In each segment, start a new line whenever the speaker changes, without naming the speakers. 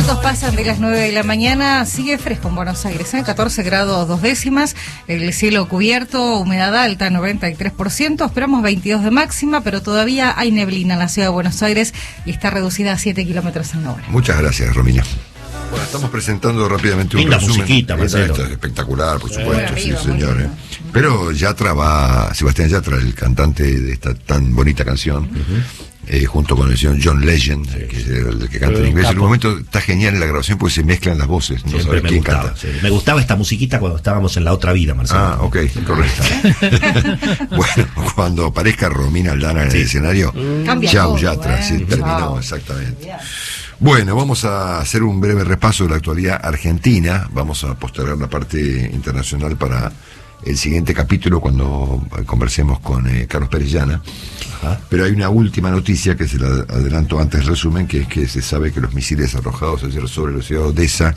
minutos pasan de las 9 de la mañana, sigue fresco en Buenos Aires, 14 grados 2 décimas, el cielo cubierto, humedad alta 93%, esperamos 22 de máxima, pero todavía hay neblina en la ciudad de Buenos Aires y está reducida a 7 kilómetros en hora.
Muchas gracias, Romina. Bueno, estamos presentando rápidamente un resumen.
Musiquita, Marcelo.
Esto es espectacular, por supuesto,
Bueno,
sí,
arriba,
señor. Pero Sebastián Yatra, el cantante de esta tan bonita canción, junto con el señor John Legend, que es el que canta en inglés. En un momento está genial en la grabación porque se mezclan las voces, no sabes quién canta.
Sí. Me gustaba esta musiquita cuando estábamos en la otra vida, Marcelo.
Ah, ok, correcto. Bueno, cuando aparezca Romina Aldana en el escenario, chau Yatra, sí, terminó, exactamente. Bueno, vamos a hacer un breve repaso de la actualidad argentina. Vamos a postergar la parte internacional para el siguiente capítulo cuando conversemos con Carlos Perellana. Pero hay una última noticia que se la adelanto antes del resumen, que es que se sabe que los misiles arrojados ayer sobre la ciudad de Odessa,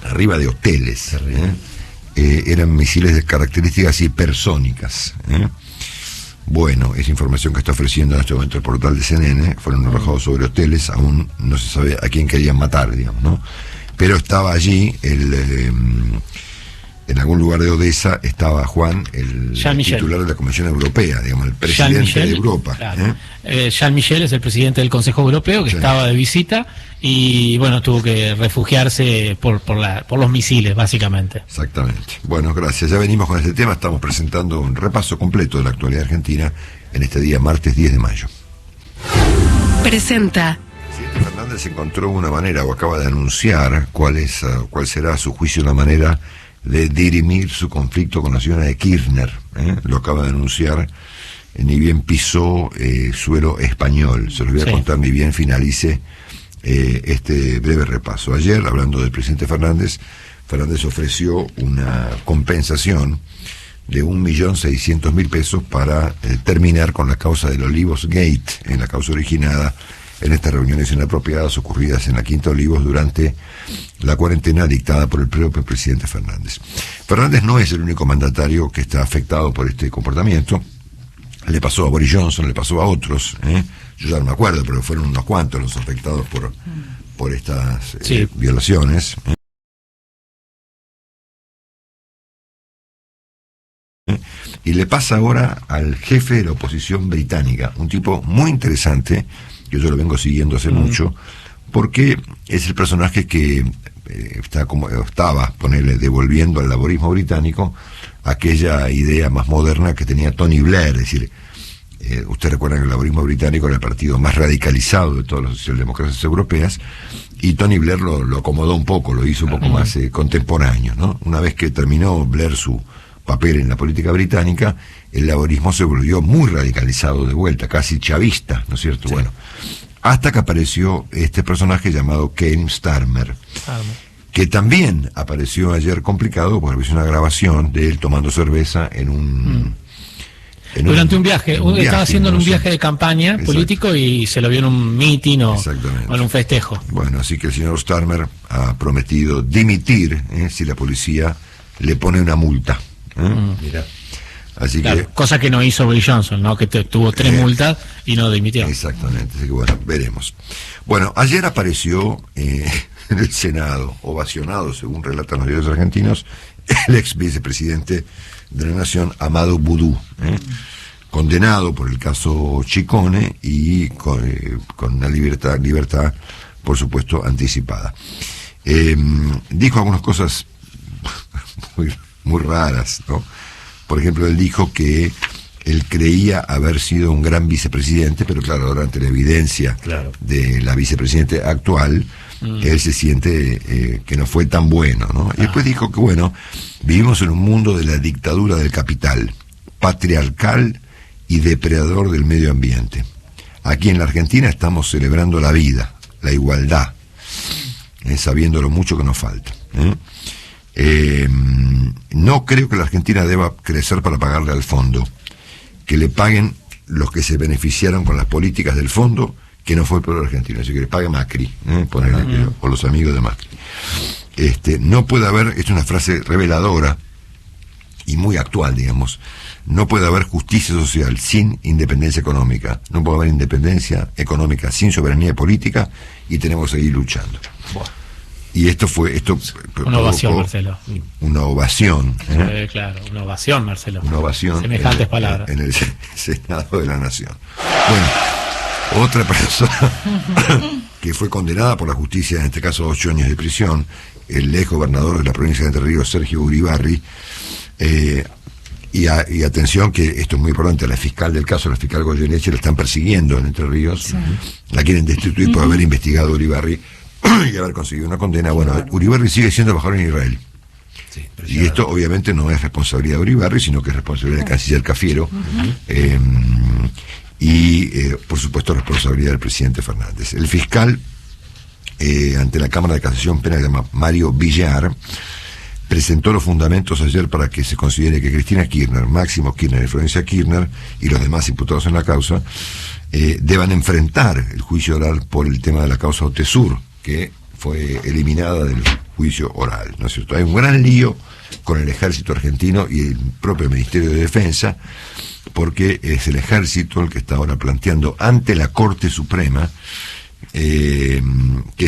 arriba de hoteles, eran misiles de características hipersónicas. Bueno, esa información que está ofreciendo en este momento el portal de CNN, fueron arrojados sobre hoteles, aún no se sabe a quién querían matar, digamos, ¿no? Pero estaba allí en algún lugar de Odessa estaba Juan, el titular de la Comisión Europea, digamos, el presidente de Europa.
Claro. Jean Michel es el presidente del Consejo Europeo que estaba de visita y bueno, tuvo que refugiarse por los misiles, básicamente.
Exactamente. Bueno, gracias. Ya venimos con este tema, estamos presentando un repaso completo de la actualidad argentina en este día, martes 10 de mayo.
Presenta.
El presidente Fernández encontró una manera, o acaba de anunciar cuál será a su juicio la manera de dirimir su conflicto con la señora de Kirchner. Lo acaba de anunciar, ni bien pisó suelo español. Se los voy a contar ni bien finalice este breve repaso. Ayer, hablando del presidente Fernández ofreció una compensación de 1.600.000 pesos para terminar con la causa del Olivos Gate, en la causa originada en estas reuniones inapropiadas ocurridas en la Quinta Olivos durante la cuarentena dictada por el propio presidente Fernández. Fernández no es el único mandatario que está afectado por este comportamiento. Le pasó a Boris Johnson, le pasó a otros, yo ya no me acuerdo, pero fueron unos cuantos los afectados por estas violaciones. Y le pasa ahora al jefe de la oposición británica, un tipo muy interesante, que yo lo vengo siguiendo hace mucho, porque es el personaje que estaba devolviendo al laborismo británico aquella idea más moderna que tenía Tony Blair. Es decir, usted recuerda que el laborismo británico era el partido más radicalizado de todas las socialdemocracias europeas, y Tony Blair lo acomodó un poco, lo hizo un poco más contemporáneo, ¿no? Una vez que terminó Blair su papel en la política británica, el laborismo se volvió muy radicalizado de vuelta, casi chavista, ¿no es cierto? Sí. Bueno, hasta que apareció este personaje llamado Keir Starmer, que también apareció ayer complicado porque apareció una grabación de él tomando cerveza
durante un viaje, estaba haciendo un viaje de campaña político y se lo vio en un mitin o en un festejo.
Bueno, así que el señor Starmer ha prometido dimitir si la policía le pone una multa. Mira. Así que,
cosa que no hizo Boris Johnson, ¿no? Que tuvo 3 multas y no dimitió.
Exactamente, así que bueno, veremos. Bueno, ayer apareció en el Senado, ovacionado, según relatan los diarios argentinos, el ex vicepresidente de la Nación, Amado Boudou, condenado por el caso Chicone y con una libertad, por supuesto, anticipada. Dijo algunas cosas muy raras, ¿no? Por ejemplo, él dijo que él creía haber sido un gran vicepresidente, pero claro, ahora ante la evidencia de la vicepresidente actual, él se siente que no fue tan bueno, ¿no? Y después dijo que, bueno, vivimos en un mundo de la dictadura del capital, patriarcal y depredador del medio ambiente. Aquí en la Argentina estamos celebrando la vida, la igualdad, sabiendo lo mucho que nos falta. No creo que la Argentina deba crecer para pagarle al fondo, que le paguen los que se beneficiaron con las políticas del fondo, que no fue el pueblo argentino, así que le pague Macri, o los amigos de Macri. No puede haber, es una frase reveladora, y muy actual, digamos. No puede haber justicia social sin independencia económica. No puede haber independencia económica sin soberanía política, y tenemos que seguir luchando.
Buah.
Y esto
Una ovación, Marcelo.
Una ovación.
Claro, una ovación, Marcelo.
Una ovación.
Semejantes palabras.
En el Senado de la Nación. Bueno, otra persona que fue condenada por la justicia, en este caso 8 años de prisión, el ex gobernador de la provincia de Entre Ríos, Sergio Uribarri. Y atención, que esto es muy importante, la fiscal del caso, la fiscal Goyeneche, la están persiguiendo en Entre Ríos. Sí. La quieren destituir por haber investigado a Uribarri y haber conseguido una condena. Bueno, Uribarri sigue siendo embajador en Israel. Sí, y esto obviamente no es responsabilidad de Uribarri, sino que es responsabilidad del canciller Cafiero. Por supuesto, responsabilidad del presidente Fernández. El fiscal, ante la Cámara de Casación Penal, que se llama Mario Villar, presentó los fundamentos ayer para que se considere que Cristina Kirchner, Máximo Kirchner y Florencia Kirchner y los demás imputados en la causa deban enfrentar el juicio oral por el tema de la causa Otesur, que fue eliminada del juicio oral, ¿no es cierto? Hay un gran lío con el ejército argentino y el propio Ministerio de Defensa, porque es el ejército el que está ahora planteando ante la Corte Suprema que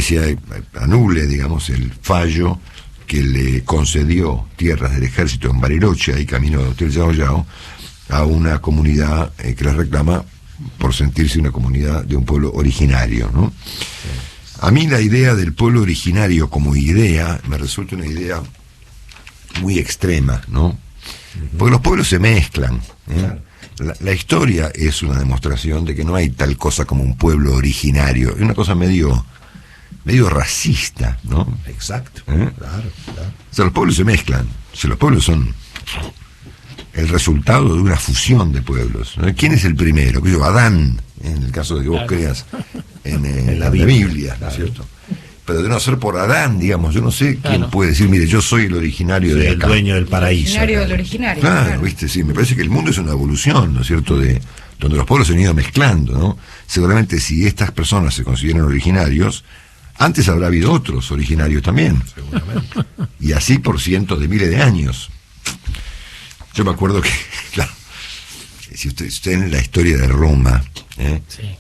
se anule, digamos, el fallo que le concedió tierras del ejército en Bariloche, ahí camino de Hotel Yao Yao, a una comunidad que la reclama por sentirse una comunidad de un pueblo originario, ¿no? A mí la idea del pueblo originario como idea me resulta una idea muy extrema, ¿no? Porque los pueblos se mezclan, ¿eh? La historia es una demostración de que no hay tal cosa como un pueblo originario, es una cosa medio racista, ¿no?
Exacto.
Claro. O sea, los pueblos se mezclan. O sea, los pueblos son el resultado de una fusión de pueblos, ¿no? ¿Quién es el primero? Que yo, Adán, en el caso de que vos creas en la Biblia, ¿no es cierto? Pero de no ser por Adán, digamos, yo no sé quién puede decir, mire, yo soy el originario de acá.
El dueño del paraíso.
Originario del originario.
Claro, viste, sí, me parece que el mundo es una evolución, ¿no es cierto?, de donde los pueblos se han ido mezclando, ¿no? Seguramente si estas personas se consideran originarios, antes habrá habido otros originarios también. Seguramente. Y así por cientos de miles de años. Yo me acuerdo que, claro, si usted en la historia de Roma,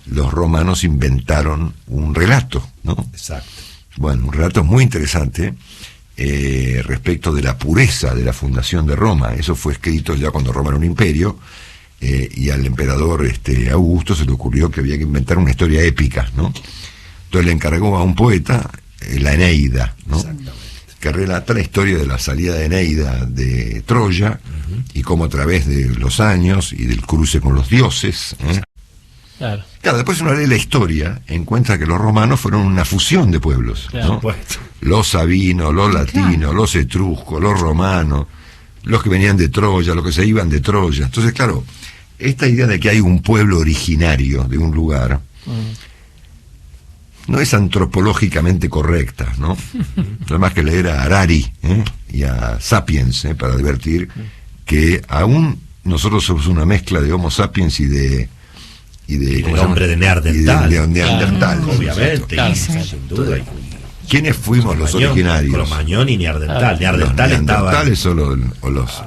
los romanos inventaron un relato, ¿no? Exacto. Bueno, un relato muy interesante respecto de la pureza de la fundación de Roma. Eso fue escrito ya cuando Roma era un imperio, y al emperador Augusto se le ocurrió que había que inventar una historia épica, ¿no? Entonces le encargó a un poeta la Eneida, ¿no? Que relata la historia de la salida de Eneida de Troya, y cómo a través de los años y del cruce con los dioses, Claro, después uno lee la historia, encuentra que los romanos fueron una fusión de pueblos, ¿no? Los sabinos, los latinos, los etruscos, los romanos, los que venían de Troya, los que se iban de Troya. Entonces, claro, esta idea de que hay un pueblo originario de un lugar no es antropológicamente correcta, ¿no? No es más que leer a Harari y a Sapiens para advertir que aún nosotros somos una mezcla de Homo sapiens y de
el hombre de Neandertal.
De Neandertal,
obviamente, sin duda.
¿Quiénes fuimos los originarios?
Cromañón y Neandertal.
Neandertal Neandertales o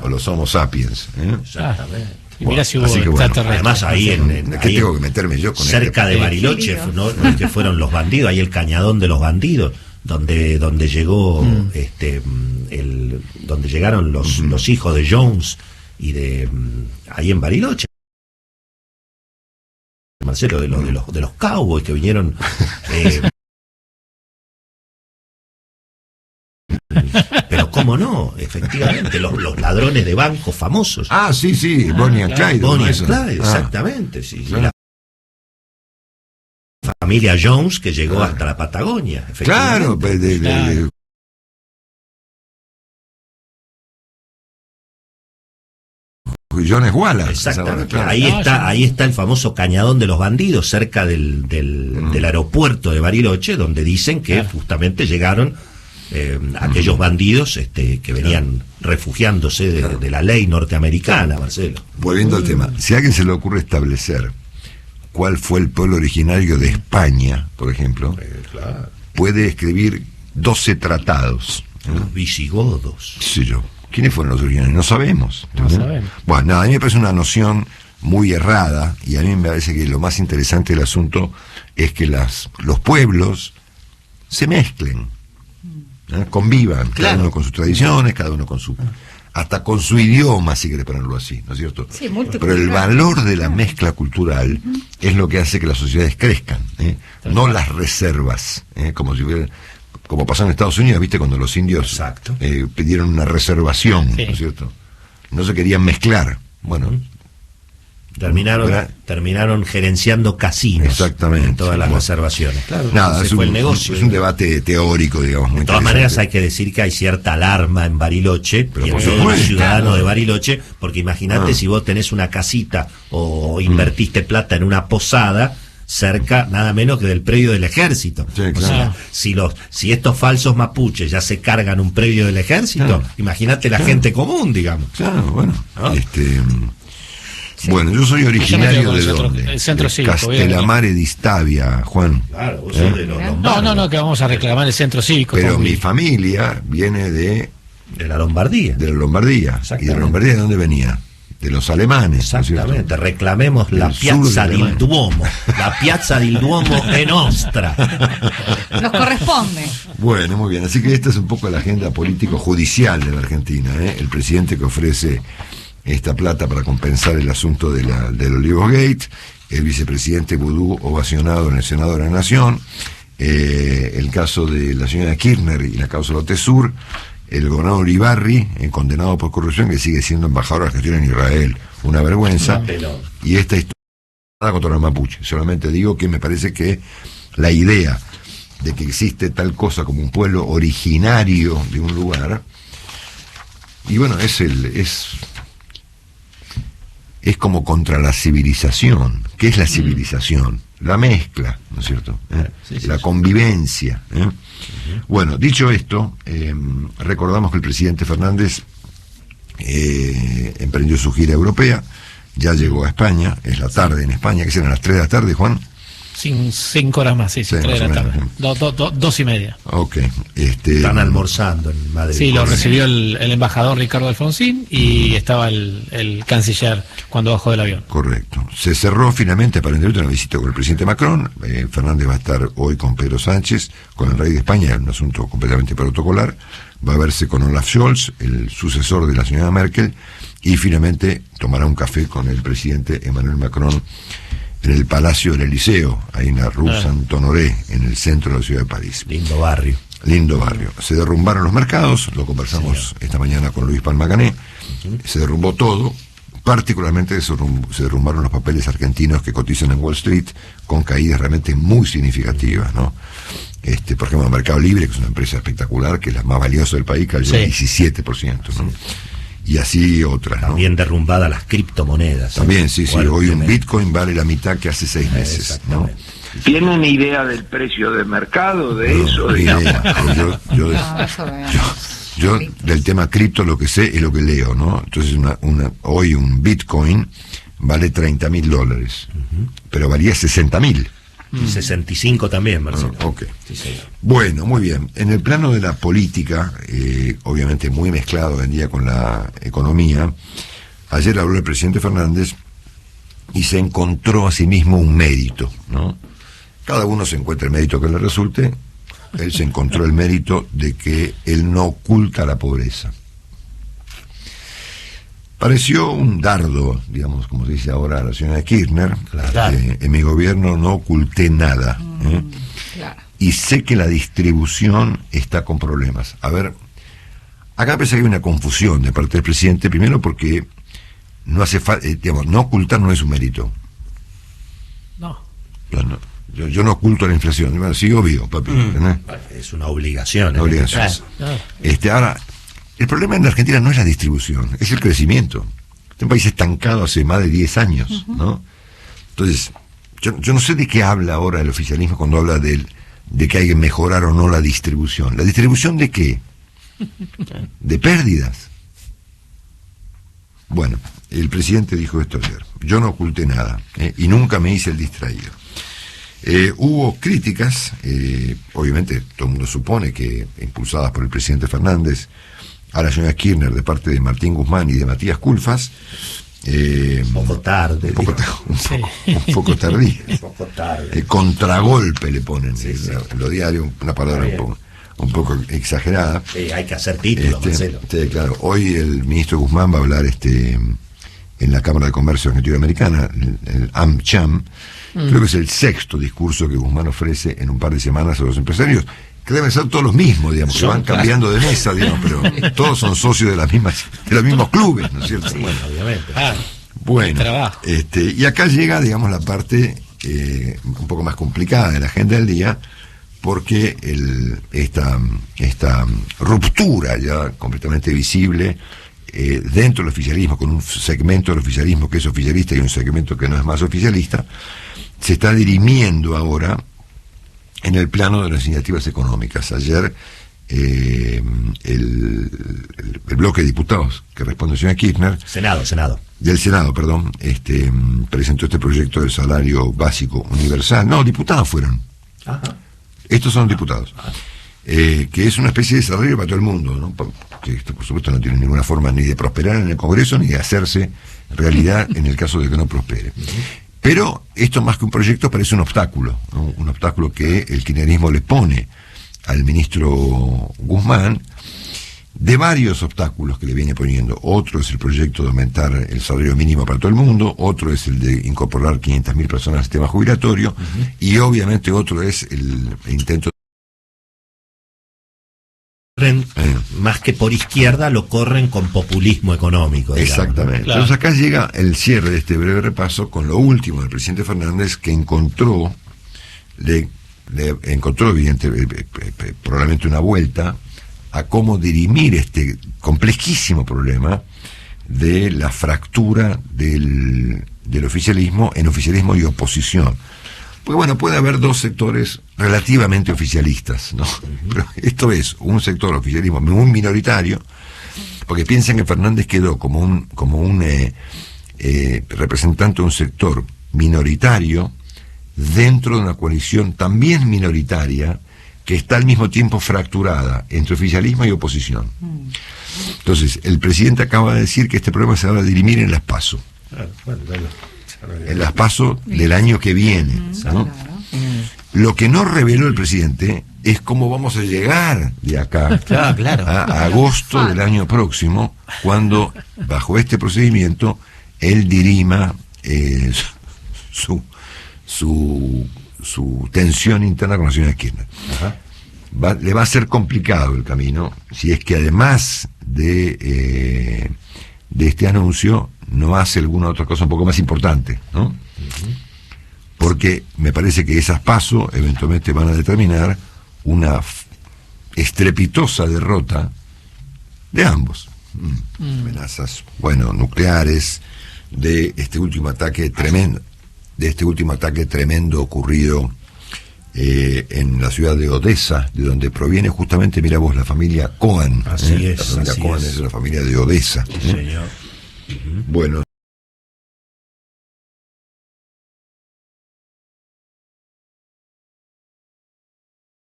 los Homo sapiens.
Exactamente.
Y mira si hubo
además ahí
¿qué tengo que meterme yo con
cerca de Bariloche, ¿no? Que fueron los bandidos, ahí el cañadón de los bandidos, donde llegó donde llegaron los hijos de Jones y de ahí en Bariloche, Marcelo, de los cowboys que vinieron pero cómo no, efectivamente, los ladrones de bancos famosos.
Sí, Bonnie and Clyde.
Bonnie and Clyde, exactamente, sí. Claro. La familia Jones que llegó hasta la Patagonia,
claro, Jones Wallace.
Exactamente. Ahí está el famoso cañadón de los bandidos, cerca del aeropuerto de Bariloche, donde dicen que justamente llegaron aquellos bandidos que venían refugiándose de la ley norteamericana, Marcelo.
Volviendo al tema, si a alguien se le ocurre establecer cuál fue el pueblo originario de España, por ejemplo, puede escribir 12 tratados.
Los visigodos.
Sí, yo. ¿Quiénes fueron los originarios? No sabemos.
No sabemos.
Bueno, nada, a mí me parece una noción muy errada, y a mí me parece que lo más interesante del asunto es que los pueblos se mezclen, convivan, cada uno con sus tradiciones, cada uno con su... hasta con su idioma, si quiere ponerlo así, ¿no es cierto?
Sí,
pero el valor de la mezcla cultural es lo que hace que las sociedades crezcan, no las reservas, como si hubiera... Como pasó en Estados Unidos, ¿viste? Cuando los indios pidieron una reservación, ¿no es cierto? No se querían mezclar. Bueno,
terminaron gerenciando casinos.
Exactamente.
En todas las reservaciones. Claro,
nada,
fue el negocio.
Es un debate teórico, digamos.
De todas maneras, hay que decir que hay cierta alarma en Bariloche,
pero
y en todos los ciudadanos de Bariloche, porque imagínate si vos tenés una casita o invertiste plata en una posada cerca nada menos que del predio del ejército.
Sí,
o
claro.
sea, si estos falsos mapuches ya se cargan un predio del ejército, imagínate la gente común, digamos.
Claro, bueno. Bueno, yo soy originario de ¿dónde?
El centro
de
cívico.
Castelamare di Stabia, Juan.
Claro, vos sos de los
No, que vamos a reclamar el centro cívico.
Pero mi familia viene de
la Lombardía.
De la Lombardía. ¿Y de la Lombardía de dónde venía? De los alemanes.
Exactamente, reclamemos la Piazza del Duomo. La Piazza del Duomo è nostra.
Nos corresponde.
Bueno, muy bien. Así que esta es un poco la agenda político-judicial de la Argentina. El presidente que ofrece esta plata para compensar el asunto del Olivos Gate, el vicepresidente Vudú ovacionado en el Senado de la Nación, el caso de la señora Kirchner y la causa Lote Sur, el gobernador Ibarri, condenado por corrupción, que sigue siendo embajador argentino en Israel, una vergüenza, y esta historia contra los mapuches. Solamente digo que me parece que la idea de que existe tal cosa como un pueblo originario de un lugar, y bueno, es como contra la civilización. ¿Qué es la civilización? La mezcla, ¿no es cierto? La convivencia. Bueno, dicho esto, recordamos que el presidente Fernández emprendió su gira europea, ya llegó a España, es la tarde en España, que serán las 3 de la tarde, Juan.
5 horas más, sí, 3 de la tarde. 2:30.
Ok.
Están almorzando en Madrid.
Sí, lo recibió el embajador Ricardo Alfonsín y estaba el canciller cuando bajó del avión.
Correcto. Se cerró finalmente aparentemente una visita con el presidente Macron. Fernández va a estar hoy con Pedro Sánchez, con el rey de España, un asunto completamente protocolar. Va a verse con Olaf Scholz, el sucesor de la señora Merkel, y finalmente tomará un café con el presidente Emmanuel Macron en el Palacio del Eliseo, ahí en la Rue Saint-Honoré, en el centro de la ciudad de París.
Lindo barrio.
Lindo barrio. Se derrumbaron los mercados, lo conversamos esta mañana con Luis Palmagané, se derrumbó todo, particularmente se derrumbaron los papeles argentinos que cotizan en Wall Street, con caídas realmente muy significativas, ¿no? Por ejemplo, el Mercado Libre, que es una empresa espectacular, que es la más valiosa del país, cayó 17%, ¿no? Y así otras, ¿no?
También derrumbadas las criptomonedas.
También, sí. Hoy un Bitcoin vale la mitad que hace 6 meses, ¿no?
¿Tienen idea del precio de mercado de eso?
Yo del tema cripto lo que sé es lo que leo, ¿no? Entonces hoy un Bitcoin vale $30.000, pero valía 60.000.
65 también, Marcelo.
Ok. Sí, bueno, muy bien. En el plano de la política, obviamente muy mezclado hoy en día con la economía, ayer habló el presidente Fernández y se encontró a sí mismo un mérito, ¿no? Cada uno se encuentra el mérito que le resulte. Él se encontró el mérito de que él no oculta la pobreza. Pareció un dardo, digamos, como se dice ahora la señora Kirchner.
Claro.
En mi gobierno no oculté nada.
Claro.
Y sé que la distribución está con problemas. A ver, acá parece que hay una confusión de parte del presidente, primero porque no hace falta, digamos, no ocultar no es un mérito.
No.
Yo no oculto la inflación. Bueno, sí, obvio, papi.
Es una obligación.
Una obligación. Ahora, el problema en la Argentina no es la distribución, es el crecimiento. Es un país estancado hace más de 10 años, ¿no? Entonces, yo no sé de qué habla ahora el oficialismo cuando habla de que hay que mejorar o no la distribución. ¿La distribución de qué? De pérdidas. Bueno, el presidente dijo esto ayer. Yo no oculté nada, y nunca me hice el distraído. Hubo críticas, obviamente todo el mundo supone que impulsadas por el presidente Fernández, a la señora Kirchner de parte de Martín Guzmán y de Matías Culfas.
Un poco tarde.
Un poco tardío.
Un poco tarde.
Contragolpe le ponen.
Sí.
Lo diario, una palabra un poco exagerada.
Sí, hay que hacer títulos, Marcelo.
Sí, claro. Hoy el ministro Guzmán va a hablar en la Cámara de Comercio Argentino-Americana, el AmCham. Creo que es el 6º discurso que Guzmán ofrece en un par de semanas a los empresarios, que deben ser todos los mismos, digamos, que van cambiando de mesa, digamos, pero todos son socios de los mismos clubes, ¿no es cierto?
Sí, obviamente.
Bueno, y acá llega, digamos, la parte un poco más complicada de la agenda del día, porque esta ruptura ya completamente visible dentro del oficialismo, con un segmento del oficialismo que es oficialista y un segmento que no es más oficialista, se está dirimiendo ahora en el plano de las iniciativas económicas. Ayer el bloque de diputados que responde a señora Kirchner, del Senado, perdón, presentó este proyecto del salario básico universal. No, diputados fueron.
Ajá.
Estos son diputados. Que es una especie de salario para todo el mundo, ¿no? Que esto, por supuesto, no tiene ninguna forma ni de prosperar en el Congreso ni de hacerse realidad en el caso de que no prospere. Pero esto, más que un proyecto, parece un obstáculo, ¿no? Un obstáculo que el kirchnerismo le pone al ministro Guzmán, de varios obstáculos que le viene poniendo. Otro es el proyecto de aumentar el salario mínimo para todo el mundo, otro es el de incorporar 500.000 personas al sistema jubilatorio, y obviamente otro es el intento
más que por izquierda, lo corren con populismo económico, digamos.
Exactamente. Claro. Entonces acá llega el cierre de este breve repaso con lo último del presidente Fernández, que encontró probablemente una vuelta a cómo dirimir este complejísimo problema de la fractura del oficialismo en oficialismo y oposición. Porque bueno, puede haber dos sectores relativamente oficialistas, ¿no? Pero esto es un sector oficialismo muy minoritario, porque piensan que Fernández quedó como un representante de un sector minoritario dentro de una coalición también minoritaria que está al mismo tiempo fracturada entre oficialismo y oposición. Entonces, el presidente acaba de decir que este problema se va a dirimir en las PASO. En las PASO del año que viene, ¿no? Lo que no reveló el presidente es cómo vamos a llegar de acá a agosto del año próximo, cuando bajo este procedimiento él dirima su tensión interna con la señora Kirchner. Le va a ser complicado el camino si es que además de este anuncio no hace alguna otra cosa un poco más importante, ¿no? Porque me parece que esas PASO eventualmente van a determinar una estrepitosa derrota de ambos. Amenazas, nucleares, de este último ataque tremendo ocurrido en la ciudad de Odessa, de donde proviene justamente, mira vos, la familia Cohen.
Así es.
La familia Cohen es la familia de Odessa.
Sí, señor.
Bueno,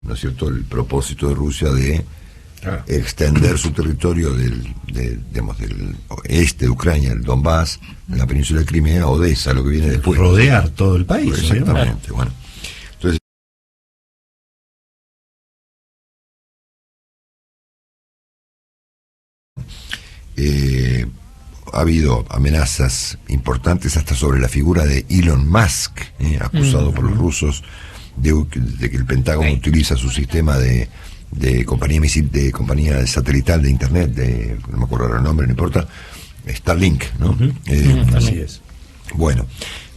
¿no es cierto?, el propósito de Rusia de extender su territorio del este de Ucrania, el Donbass, en la península de Crimea, Odessa, lo que viene después.
Rodear todo el país.
Exactamente, bueno. Entonces, ha habido amenazas importantes hasta sobre la figura de Elon Musk, acusado por los rusos de que el Pentágono utiliza su sistema de compañía satelital de internet, no me acuerdo el nombre, no importa, Starlink, ¿no?
Así es.
Bueno,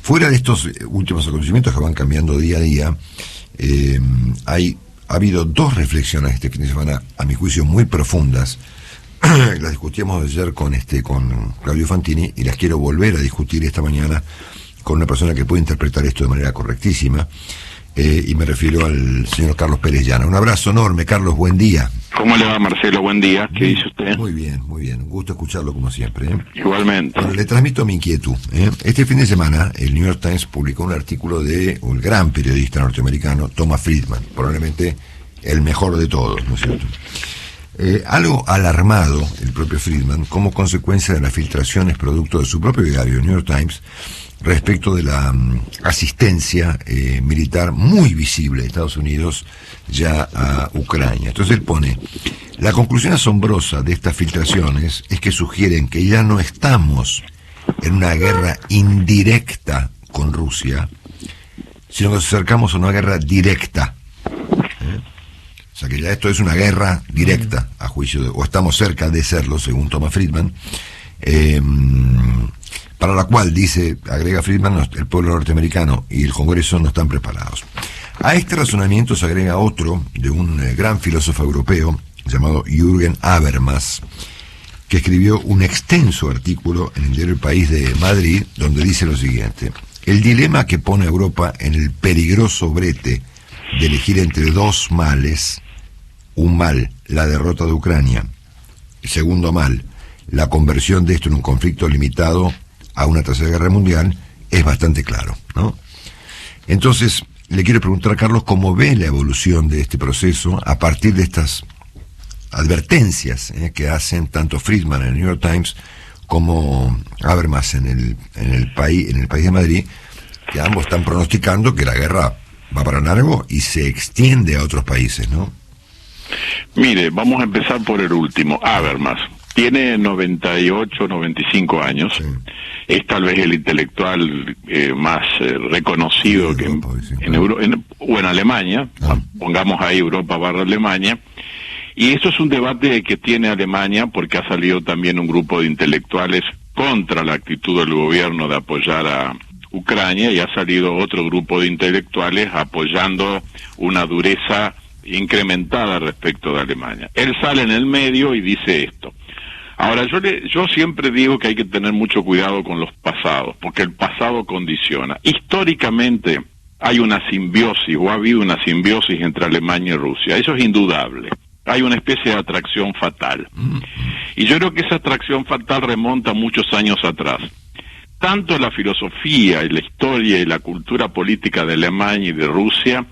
fuera de estos últimos acontecimientos que van cambiando día a día, ha habido dos reflexiones este fin de semana, a mi juicio, muy profundas. Las discutíamos ayer con Claudio Fantini, y las quiero volver a discutir esta mañana con una persona que puede interpretar esto de manera correctísima, y me refiero al señor Carlos Pérez Llana. Un abrazo enorme, Carlos, buen día.
¿Cómo le va, Marcelo? Buen día. ¿Qué dice usted?
Muy bien, un gusto escucharlo como siempre.
Igualmente.
Bueno, le transmito mi inquietud. Este fin de semana el New York Times publicó un artículo de un gran periodista norteamericano, Thomas Friedman, probablemente el mejor de todos, ¿no es cierto?, Algo alarmado el propio Friedman como consecuencia de las filtraciones producto de su propio diario, New York Times, respecto de la asistencia militar muy visible de Estados Unidos ya a Ucrania. Entonces él pone: la conclusión asombrosa de estas filtraciones es que sugieren que ya no estamos en una guerra indirecta con Rusia, sino que nos acercamos a una guerra directa. O sea que ya esto es una guerra directa, a juicio de, o estamos cerca de serlo, según Thomas Friedman, para la cual, agrega Friedman, el pueblo norteamericano y el Congreso no están preparados. A este razonamiento se agrega otro de un gran filósofo europeo llamado Jürgen Habermas, que escribió un extenso artículo en el diario El País de Madrid, donde dice lo siguiente: el dilema que pone a Europa en el peligroso brete de elegir entre dos males, un mal, la derrota de Ucrania, el segundo mal, la conversión de esto en un conflicto limitado a una tercera guerra mundial, es bastante claro, ¿no? Entonces, le quiero preguntar a Carlos cómo ve la evolución de este proceso a partir de estas advertencias que hacen tanto Friedman en el New York Times como Habermas en el País de Madrid, que ambos están pronosticando que la guerra va para largo y se extiende a otros países, ¿no?
Mire, vamos a empezar por el último. Habermas tiene 98, 95 años. Sí. Es tal vez el intelectual más reconocido que en Europa o en Alemania. Pongamos ahí Europa / Alemania. Y eso es un debate que tiene Alemania, porque ha salido también un grupo de intelectuales contra la actitud del gobierno de apoyar a Ucrania, y ha salido otro grupo de intelectuales apoyando una dureza incrementada respecto de Alemania. Él sale en el medio y dice esto. Ahora, yo siempre digo que hay que tener mucho cuidado con los pasados, porque el pasado condiciona. Históricamente hay una simbiosis, o ha habido una simbiosis entre Alemania y Rusia. Eso es indudable. Hay una especie de atracción fatal. Y yo creo que esa atracción fatal remonta muchos años atrás. Tanto la filosofía y la historia y la cultura política de Alemania y de Rusia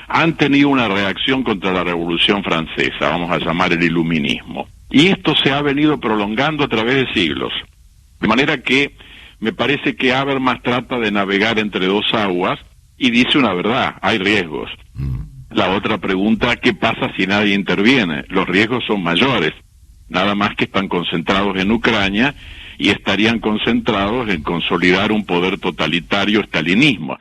han tenido una reacción contra la Revolución Francesa, vamos a llamar el iluminismo. Y esto se ha venido prolongando a través de siglos. De manera que me parece que Habermas trata de navegar entre dos aguas y dice una verdad: hay riesgos. La otra pregunta: ¿qué pasa si nadie interviene? Los riesgos son mayores, nada más que están concentrados en Ucrania y estarían concentrados en consolidar un poder totalitario, estalinismo.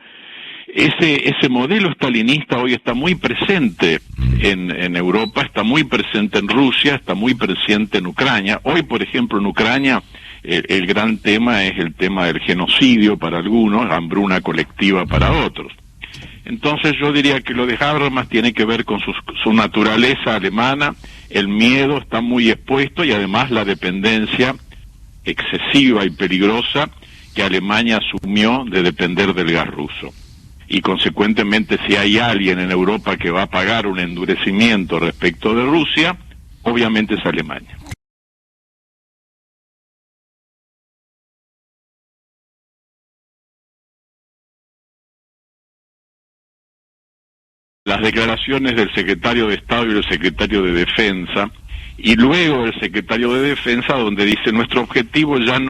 Ese modelo estalinista hoy está muy presente en Europa, está muy presente en Rusia, está muy presente en Ucrania. Hoy, por ejemplo, en Ucrania el gran tema es el tema del genocidio para algunos, hambruna colectiva para otros. Entonces yo diría que lo de Habermas tiene que ver con su naturaleza alemana, el miedo está muy expuesto, y además la dependencia excesiva y peligrosa que Alemania asumió de depender del gas ruso. Y consecuentemente, si hay alguien en Europa que va a pagar un endurecimiento respecto de Rusia, obviamente es Alemania. Las declaraciones del secretario de Estado y del secretario de Defensa, y luego el secretario de Defensa, donde dice: nuestro objetivo ya no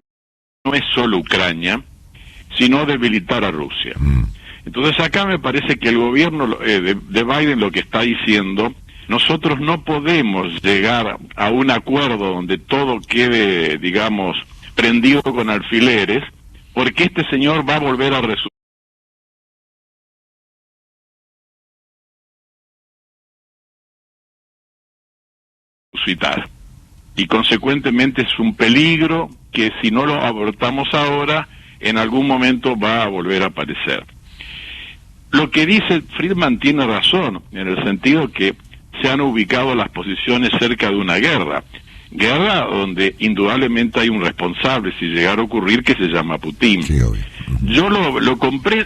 es solo Ucrania, sino debilitar a Rusia. Entonces acá me parece que el gobierno de Biden lo que está diciendo: nosotros no podemos llegar a un acuerdo donde todo quede, digamos, prendido con alfileres, porque este señor va a volver a resucitar. Y consecuentemente es un peligro que, si no lo abortamos ahora, en algún momento va a volver a aparecer. Lo que dice Friedman tiene razón, en el sentido que se han ubicado las posiciones cerca de una guerra donde indudablemente hay un responsable si llegara a ocurrir, que se llama Putin. Sí, yo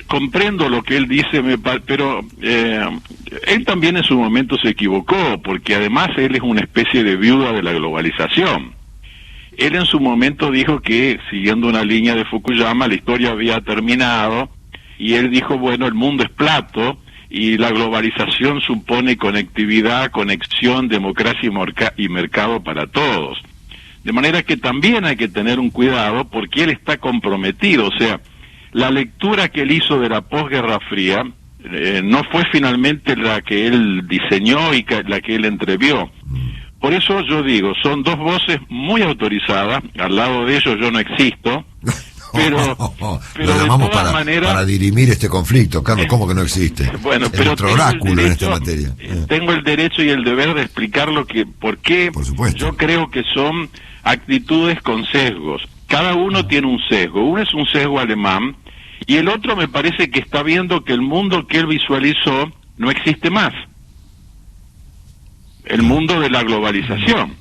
comprendo lo que él dice, pero él también en su momento se equivocó, porque además él es una especie de viuda de la globalización. Él en su momento dijo que, siguiendo una línea de Fukuyama, la historia había terminado, y él dijo: bueno, el mundo es plato y la globalización supone conectividad, conexión, democracia y mercado para todos. De manera que también hay que tener un cuidado porque él está comprometido, o sea, la lectura que él hizo de la posguerra fría no fue finalmente la que él diseñó y la que él entrevió. Por eso yo digo, son dos voces muy autorizadas, al lado de ellos yo no existo, pero
lo llamamos para dirimir este conflicto, Carlos, ¿cómo que no existe?
Bueno,
es
pero
nuestro oráculo en esta materia.
Tengo el derecho y el deber de explicar por qué yo creo que son actitudes con sesgos. Cada uno tiene un sesgo. Uno es un sesgo alemán y el otro me parece que está viendo que el mundo que él visualizó no existe más. El mundo de la globalización.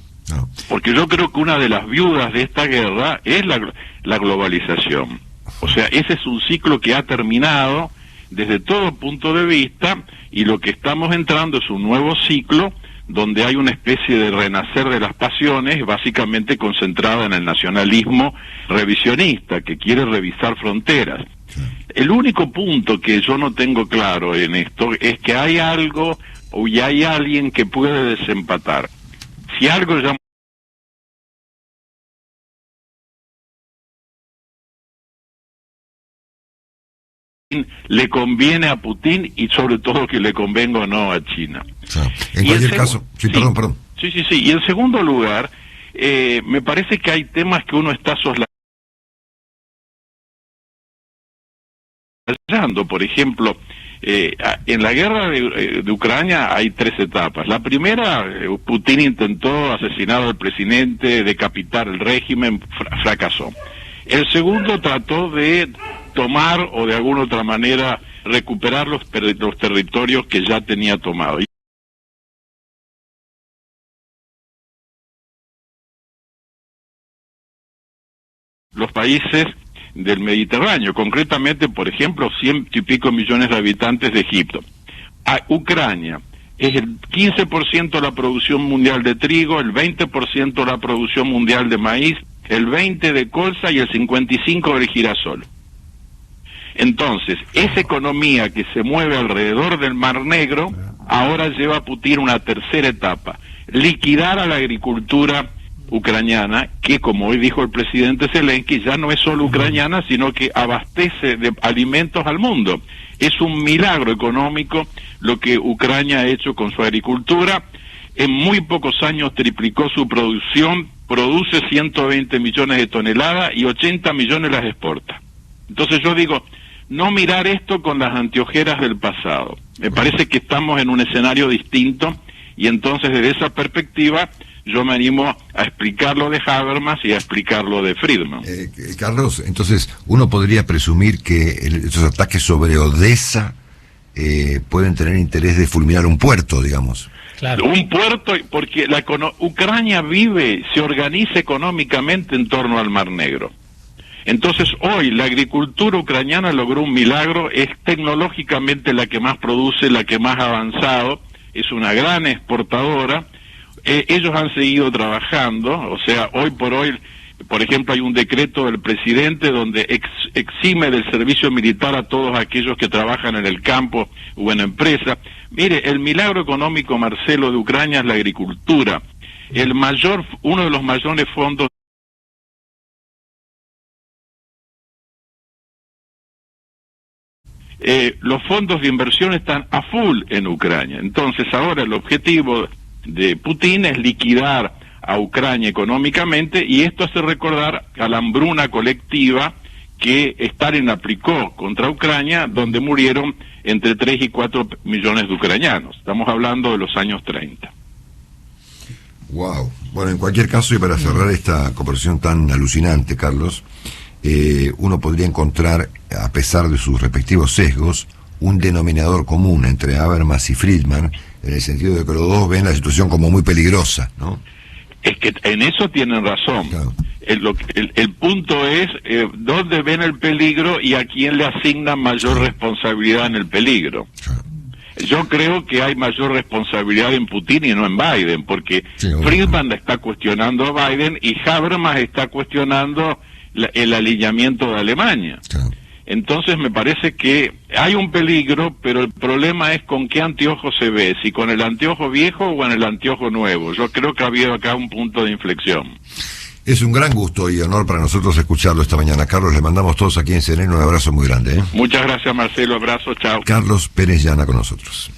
Porque yo creo que una de las viudas de esta guerra es la globalización. O sea, ese es un ciclo que ha terminado desde todo punto de vista y lo que estamos entrando es un nuevo ciclo donde hay una especie de renacer de las pasiones, básicamente concentrada en el nacionalismo revisionista, que quiere revisar fronteras. El único punto que yo no tengo claro en esto es que hay algo o ya hay alguien que puede desempatar. Si algo ya le conviene a Putin y sobre todo que le convenga o no a China.
En cualquier caso, perdón.
Sí. Y en segundo lugar, me parece que hay temas que uno está soslayando. Por ejemplo, en la guerra de Ucrania hay 3 etapas. La primera, Putin intentó asesinar al presidente, decapitar el régimen, fracasó. El segundo trató de tomar o de alguna otra manera recuperar los territorios que ya tenía tomados. Los países del Mediterráneo, concretamente, por ejemplo, 100 y pico millones de habitantes de Egipto. Ucrania es el 15% de la producción mundial de trigo, el 20% de la producción mundial de maíz, el 20% de colza y el 55% del girasol. Entonces, esa economía que se mueve alrededor del Mar Negro, ahora lleva a Putin una tercera etapa, liquidar a la agricultura ucraniana, que como hoy dijo el presidente Zelensky, ya no es solo ucraniana, sino que abastece de alimentos al mundo. Es un milagro económico lo que Ucrania ha hecho con su agricultura. En muy pocos años triplicó su producción, produce 120 millones de toneladas y 80 millones las exporta. Entonces yo digo, no mirar esto con las anteojeras del pasado. Me parece que estamos en un escenario distinto y entonces desde esa perspectiva yo me animo a explicar lo de Habermas y a explicar lo de Friedman.
Carlos, entonces uno podría presumir que esos ataques sobre Odessa pueden tener interés de fulminar un puerto, digamos.
Claro.
Un puerto, porque Ucrania se organiza económicamente en torno al Mar Negro. Entonces hoy la agricultura ucraniana logró un milagro, es tecnológicamente la que más produce, la que más ha avanzado, es una gran exportadora. Ellos han seguido trabajando, o sea, hoy por hoy, por ejemplo, hay un decreto del presidente donde exime del servicio militar a todos aquellos que trabajan en el campo o en empresa. Mire, el milagro económico, Marcelo, de Ucrania es la agricultura. Uno de los mayores fondos los fondos de inversión están a full en Ucrania. Entonces ahora el objetivo de Putin es liquidar a Ucrania económicamente y esto hace recordar a la hambruna colectiva que Stalin aplicó contra Ucrania, donde murieron entre 3 y 4 millones de ucranianos. Estamos hablando de los años 30.
Wow. Bueno, en cualquier caso, y para cerrar esta conversación tan alucinante, Carlos, uno podría encontrar, a pesar de sus respectivos sesgos, un denominador común entre Habermas y Friedman, en el sentido de que los dos ven la situación como muy peligrosa, ¿no?
Es que en eso tienen razón. Claro. El punto es dónde ven el peligro y a quién le asignan mayor responsabilidad en el peligro. Claro. Yo creo que hay mayor responsabilidad en Putin y no en Biden, porque Friedman está cuestionando a Biden y Habermas está cuestionando el alineamiento de Alemania. Claro. Entonces me parece que hay un peligro, pero el problema es con qué anteojo se ve, si con el anteojo viejo o en el anteojo nuevo. Yo creo que ha habido acá un punto de inflexión.
Es un gran gusto y honor para nosotros escucharlo esta mañana. Carlos, le mandamos todos aquí en CNN un abrazo muy grande.
Muchas gracias, Marcelo. Abrazo, chao.
Carlos Pérez Llana con nosotros.